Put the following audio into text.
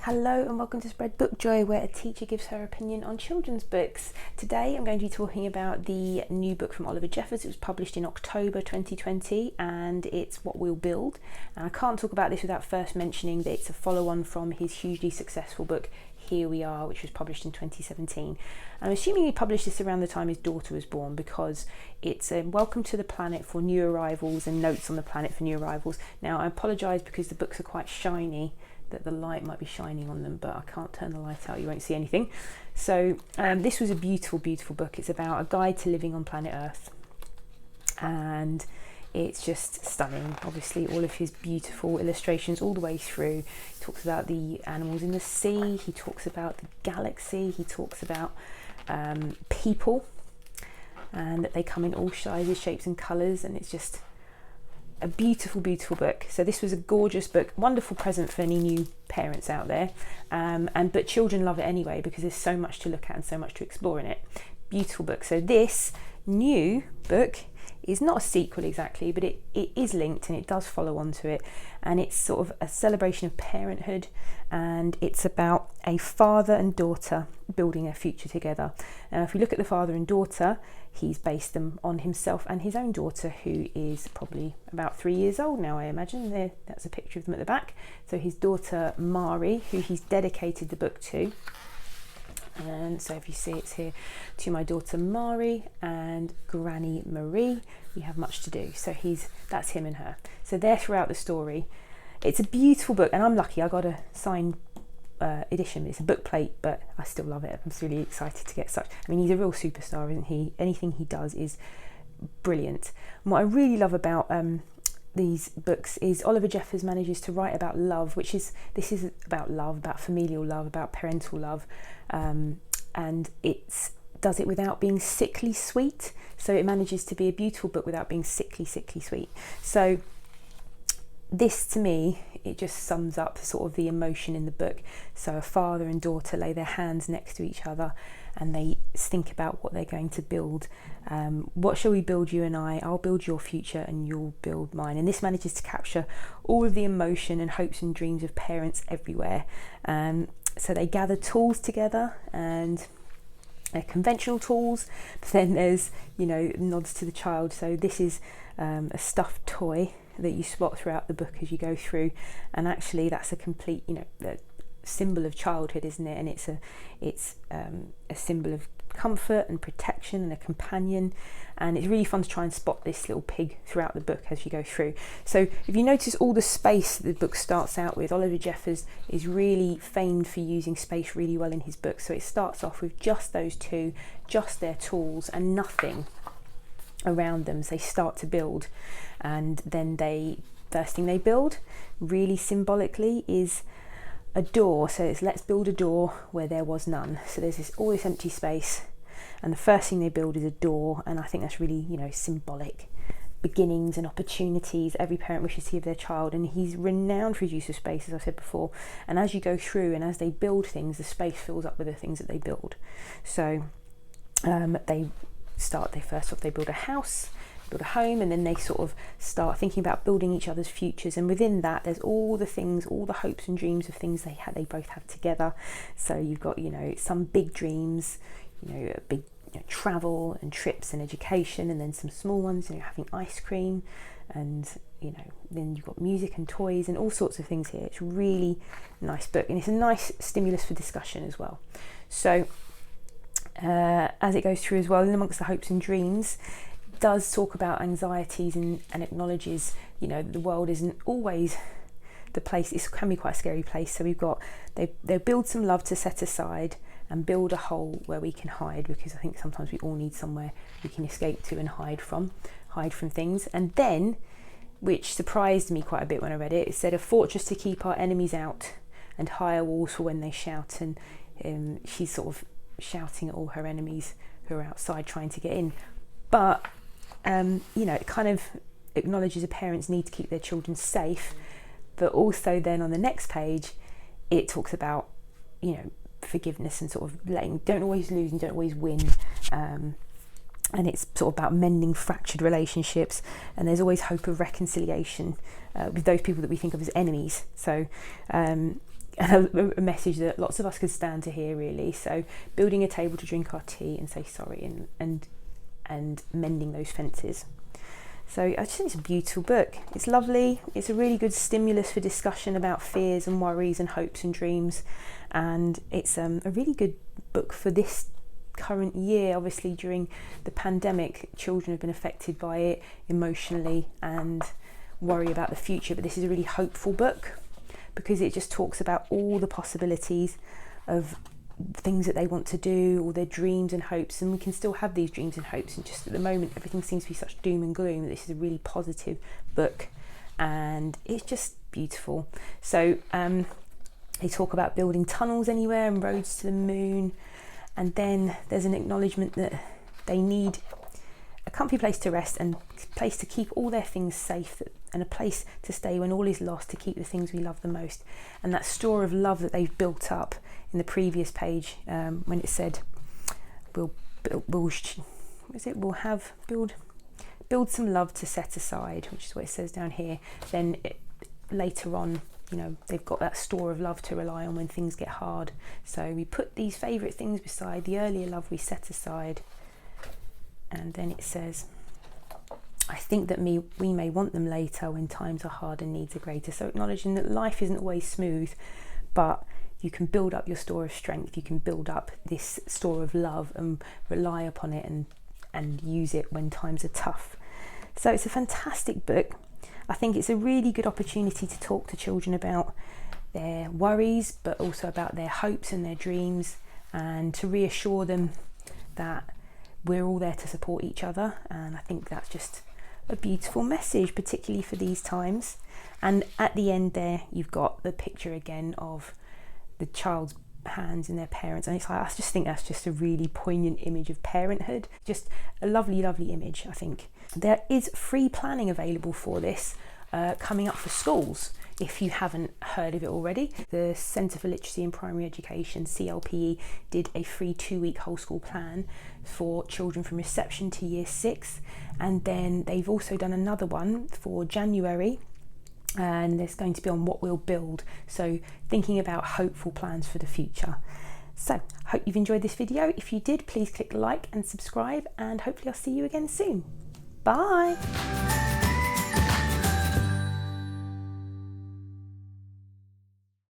Hello and welcome to Spread Book Joy, where a teacher gives her opinion on children's books. Today I'm going to be talking about the new book from Oliver Jeffers. It was published in October 2020 and it's What We'll Build. And I can't talk about this without first mentioning that it's a follow-on from his hugely successful book Here We Are, which was published in 2017. I'm assuming he published this around the time his daughter was born, because it's a welcome to the planet for new arrivals and notes on the planet for new arrivals. Now I apologise because the books are quite shiny, that the light might be shining on them, but I can't turn the light out, you won't see anything. So this was a beautiful book. It's about a guide to living on planet Earth, and it's just stunning. Obviously all of his beautiful illustrations all the way through. He talks about the animals in the sea, he talks about the galaxy, he talks about people, and that they come in all sizes, shapes and colours, and it's just a beautiful book. So this was a gorgeous book, wonderful present for any new parents out there, but children love it anyway because there's so much to look at and so much to explore in it. Beautiful book. So this new book is not a sequel exactly, but it is linked and it does follow on to it, and it's sort of a celebration of parenthood, and it's about a father and daughter building a future together. Now if you look at the father and daughter, he's based them on himself and his own daughter, who is probably about 3 years old now, I imagine. There, that's a picture of them at the back. So his daughter Mari, who he's dedicated the book to. And so if you see, it's here, to my daughter Mari and Granny Marie, we have much to do. So that's him and her. So they're throughout the story. It's a beautiful book, and I'm lucky I got a signed edition. It's a book plate, but I still love it. I'm just really excited to get such. I mean, he's a real superstar, isn't he? Anything he does is brilliant. And what I really love about these books is Oliver Jeffers manages to write about love, this is about love, about familial love, about parental love, and it does it without being sickly sweet. So it manages to be a beautiful book without being sickly sweet. So this, to me, it just sums up sort of the emotion in the book. So a father and daughter lay their hands next to each other and they think about what they're going to build. What shall we build, you and I? I'll build your future and you'll build mine. And this manages to capture all of the emotion and hopes and dreams of parents everywhere. So they gather tools together, and they're conventional tools, but then there's, nods to the child. So this is a stuffed toy that you spot throughout the book as you go through, and actually that's a complete symbol of childhood, isn't it? And it's a symbol of comfort and protection and a companion, and it's really fun to try and spot this little pig throughout the book as you go through. So if you notice all the space the book starts out with, Oliver Jeffers is really famed for using space really well in his book. So it starts off with just those two, just their tools and nothing around them. So they start to build, and then first thing they build really symbolically is a door. So it's let's build a door where there was none. So there's all this empty space, and the first thing they build is a door, and I think that's really symbolic. Beginnings and opportunities every parent wishes to give their child, and he's renowned for his use of space, as I said before. And as you go through and as they build things, the space fills up with the things that they build. So they first off they build a house, build a home, and then they sort of start thinking about building each other's futures, and within that there's all the things, all the hopes and dreams of things they both have together. So you've got some big dreams, a big travel and trips and education, and then some small ones, having ice cream, and then you've got music and toys and all sorts of things here. It's a really nice book, and it's a nice stimulus for discussion as well. So as it goes through as well, in amongst the hopes and dreams, does talk about anxieties and acknowledges the world isn't always the place. It can be quite a scary place. So we've got they build some love to set aside and build a hole where we can hide, because I think sometimes we all need somewhere we can escape to and hide from things. And then, which surprised me quite a bit when I read it, it said a fortress to keep our enemies out and higher walls for when they shout. And she's sort of shouting at all her enemies who are outside trying to get in. But it kind of acknowledges a parent's need to keep their children safe, but also then on the next page it talks about forgiveness and sort of don't always lose and don't always win, and it's sort of about mending fractured relationships, and there's always hope of reconciliation with those people that we think of as enemies. So a message that lots of us could stand to hear, really. So building a table to drink our tea and say sorry, and mending those fences. So I just think it's a beautiful book. It's lovely. It's a really good stimulus for discussion about fears and worries and hopes and dreams, and it's a really good book for this current year. Obviously, during the pandemic, children have been affected by it emotionally and worry about the future, but this is a really hopeful book because it just talks about all the possibilities of things that they want to do, all their dreams and hopes, and we can still have these dreams and hopes, and just at the moment everything seems to be such doom and gloom. This is a really positive book and it's just beautiful. So they talk about building tunnels anywhere and roads to the moon, and then there's an acknowledgement that they need a comfy place to rest and a place to keep all their things safe, and a place to stay when all is lost, to keep the things we love the most. And that store of love that they've built up in the previous page, when it said build some love to set aside, which is what it says down here. Then later on, you know, they've got that store of love to rely on when things get hard. So we put these favourite things beside the earlier love we set aside. And then it says, I think that we may want them later when times are hard and needs are greater. So acknowledging that life isn't always smooth, but you can build up your store of strength. You can build up this store of love and rely upon it and use it when times are tough. So it's a fantastic book. I think it's a really good opportunity to talk to children about their worries, but also about their hopes and their dreams, and to reassure them that we're all there to support each other. And I think that's just a beautiful message, particularly for these times. And at the end there, you've got the picture again of the child's hands in their parents, and it's like, I just think that's just a really poignant image of parenthood. Just a lovely, lovely image, I think. There is free planning available for this coming up for schools, if you haven't heard of it already. The Centre for Literacy and Primary Education, CLPE, did a free 2-week whole school plan for children from reception to year 6, and then they've also done another one for January, and there's going to be on what we'll build, so thinking about hopeful plans for the future. So hope you've enjoyed this video. If you did, please click like and subscribe, and hopefully I'll see you again soon. Bye.